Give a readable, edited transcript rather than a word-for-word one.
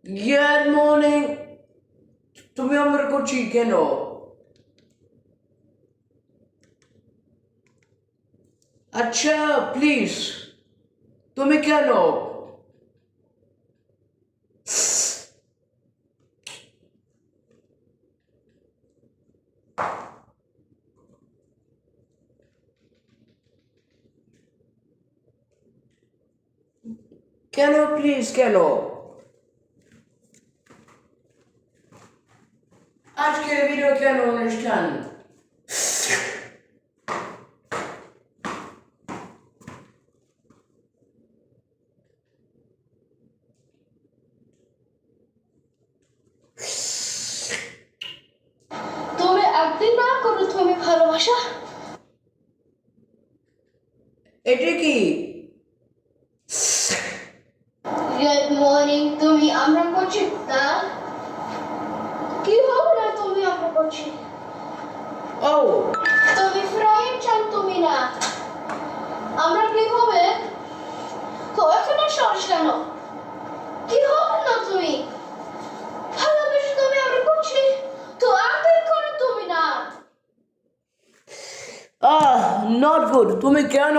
Good morning. তুমি আমরা করছি কেন? আচ্ছা প্লিজ তুমি কেন? কেন প্লিজ কেন? আজকের ভিডিও কেন অনুষ্ঠান? তুমি একদিন না করো তুমি ভালোবাসা। এটা কি? গুড মর্নিং তুমি আমরা করছি তা কি হবে না তুমি আমরা করছি ও তুমি ফ্রেন্ড চান তুমি না আমরা কি হবে তো এখানে সরস কেন কি হবে না তুমি ভালোবাসা তুমি আমরা করছি তো একদিন করো তুমি না নট গুড তুমি কেন?